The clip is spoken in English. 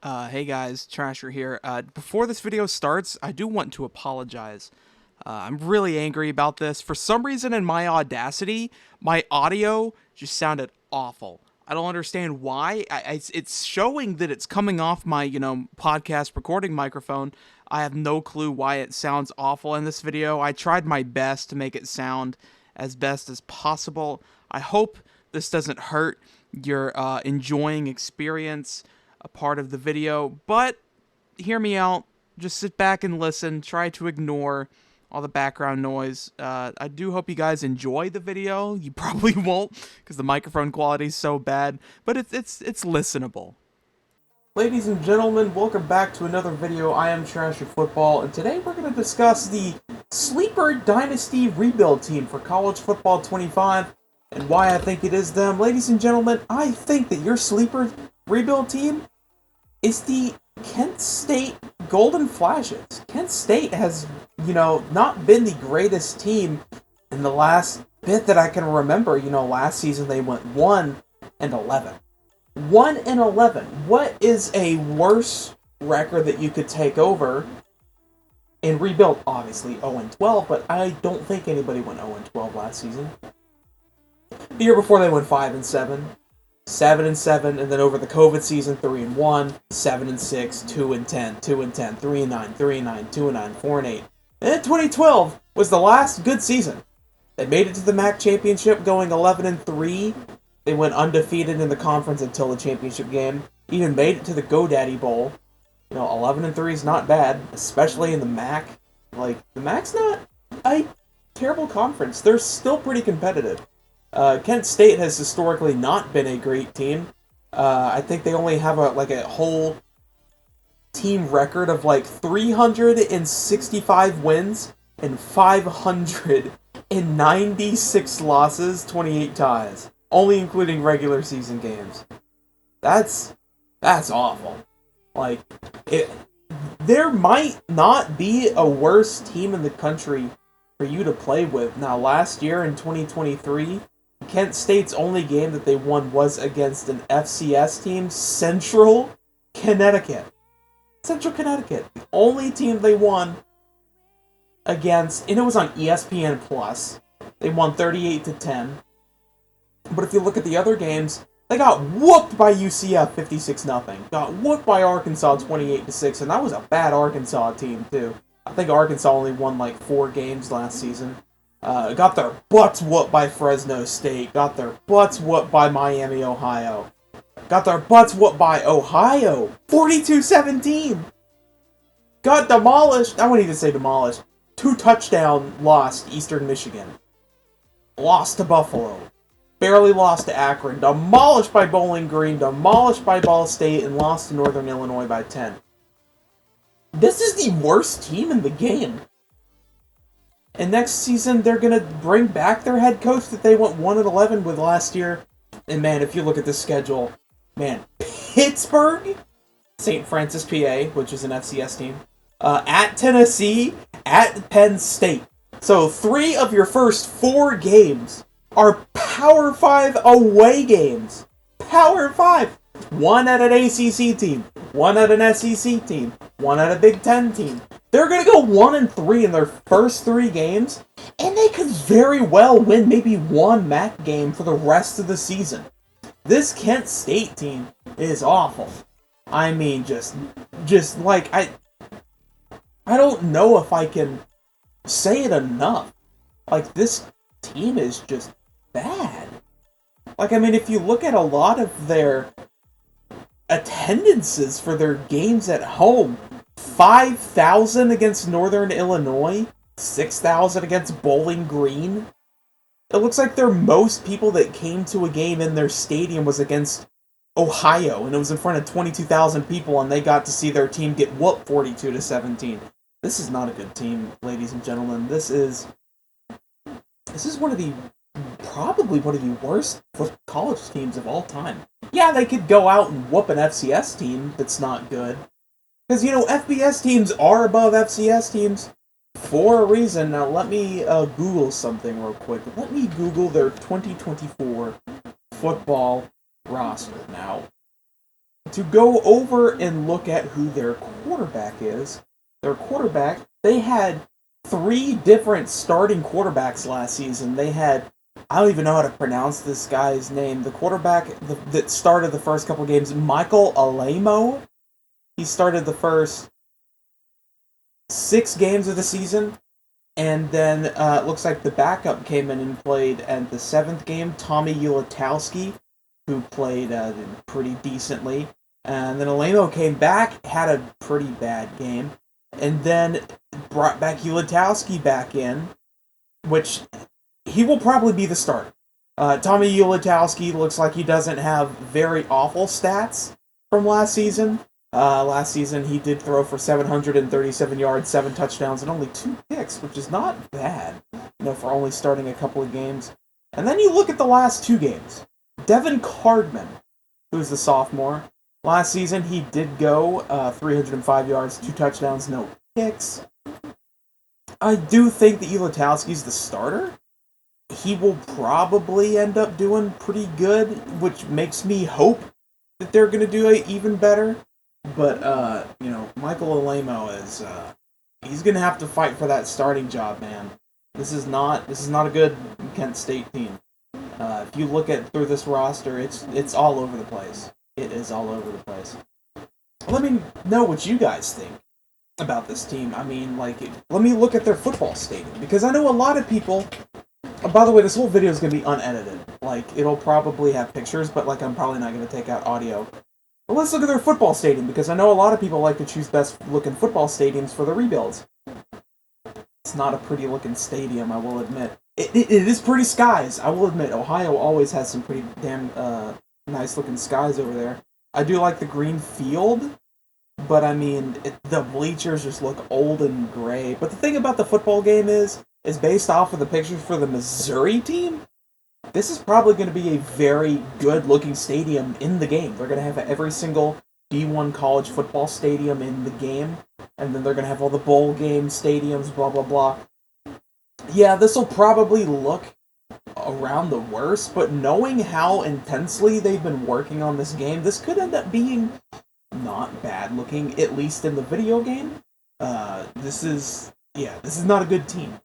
Hey guys, Trasher here. Before this video starts, I do want to apologize. I'm really angry about this. For some reason in my Audacity, my audio just sounded awful. I don't understand why. It's showing that it's coming off my, podcast recording microphone. I have no clue why it sounds awful in this video. I tried my best to make it sound as best as possible. I hope this doesn't hurt your enjoying experience a part of the video, but hear me out. Just sit back and listen. Try to ignore all the background noise. I do hope you guys enjoy the video. You probably won't because the microphone quality is so bad, but it's listenable. Ladies and gentlemen, welcome back to another video. I am Trasher Football, and today we're going to discuss the sleeper Dynasty rebuild team for College Football 25 and why I think it is them. Ladies and gentlemen, I think that your sleeper rebuild team is the Kent State Golden Flashes. Kent State has, not been the greatest team in the last bit that I can remember. Last season they went 1-11. 1-11. What is a worse record that you could take over and rebuild? Obviously 0-12, but I don't think anybody went 0-12 last season. The year before they went 5-7. 7-7, and then over the COVID season, 3-1, 7-6, 2-10, 2-10, 3-9, 3-9, 2-9, 4-8. And then 2012 was the last good season. They made it to the MAC championship, going 11-3. They went undefeated in the conference until the championship game. Even made it to the GoDaddy Bowl. 11-3 is not bad, especially in the MAC. The MAC's not a terrible conference. They're still pretty competitive. Kent State has historically not been a great team. I think they only have a whole team record of 365 wins and 596 losses, 28 ties, only including regular season games. That's awful. There might not be a worse team in the country for you to play with. Now, last year in 2023, Kent State's only game that they won was against an FCS team, Central Connecticut. Central Connecticut. The only team they won against, and it was on ESPN Plus. They won 38-10. But if you look at the other games, they got whooped by UCF 56-0. Got whooped by Arkansas 28-6, and that was a bad Arkansas team too. I think Arkansas only won 4 games last season. Got their butts whooped by Fresno State. Got their butts whooped by Miami, Ohio. Got their butts whooped by Ohio. 42-17. Got demolished. I wouldn't even say demolished. 2-touchdown loss to Eastern Michigan. Lost to Buffalo. Barely lost to Akron. Demolished by Bowling Green. Demolished by Ball State. And lost to Northern Illinois by 10. This is the worst team in the game. And next season, they're going to bring back their head coach that they went 1-11 with last year. And man, if you look at the schedule, Pittsburgh, St. Francis, PA, which is an FCS team, at Tennessee, at Penn State. So 3 of your first 4 games are Power 5 away games. Power 5. 1 at an ACC team, 1 at an SEC team, 1 at a Big Ten team. They're going to go 1-3 in their first 3 games, and they could very well win maybe 1 MAC game for the rest of the season. This Kent State team is awful. I mean, I don't know if I can say it enough. This team is just bad. If you look at a lot of their attendances for their games at home, 5,000 against Northern Illinois, 6,000 against Bowling Green. It looks like their most people that came to a game in their stadium was against Ohio, and it was in front of 22,000 people, and they got to see their team get whooped 42-17. This is not a good team, ladies and gentlemen. This is probably one of the worst college teams of all time. Yeah, they could go out and whoop an FCS team that's not good. Because, FBS teams are above FCS teams for a reason. Now, let me Google something real quick. Let me Google their 2024 football roster. Now, to go over and look at who their quarterback is. Their quarterback, they had 3 different starting quarterbacks last season. They had, I don't even know how to pronounce this guy's name. The quarterback that started the first couple games, Michael Alamo. He started the first 6 games of the season. And then it looks like the backup came in and played at the 7th game, Tommy Ulatowski, who played pretty decently. And then Alamo came back, had a pretty bad game, and then brought back Ulatowski back in, which he will probably be the starter. Tommy Ulatowski looks like he doesn't have very awful stats from last season. Last season he did throw for 737 yards, 7 touchdowns, and only 2 picks, which is not bad, for only starting a couple of games. And then you look at the last 2 games. Devin Cardman, who's the sophomore, last season he did go 305 yards, 2 touchdowns, no picks. I do think that Ulatowski's the starter. He will probably end up doing pretty good, which makes me hope that they're going to do even better. But, Michael Alamo is, he's going to have to fight for that starting job, man. This is not a good Kent State team. If you look at through this roster, it's all over the place. It is all over the place. Let me know what you guys think about this team. I mean, let me look at their football stadium, because I know a lot of people. By the way, this whole video is going to be unedited. It'll probably have pictures, but I'm probably not going to take out audio. But let's look at their football stadium, because I know a lot of people like to choose best-looking football stadiums for the rebuilds. It's not a pretty-looking stadium, I will admit. It is pretty skies, I will admit. Ohio always has some pretty damn nice-looking skies over there. I do like the green field, but I mean, the bleachers just look old and gray. But the thing about the football game is based off of the pictures for the Missouri team, this is probably going to be a very good-looking stadium in the game. They're going to have every single D1 college football stadium in the game, and then they're going to have all the bowl game stadiums, blah, blah, blah. Yeah, this will probably look around the worst, but knowing how intensely they've been working on this game, this could end up being not bad-looking, at least in the video game. This is not a good team.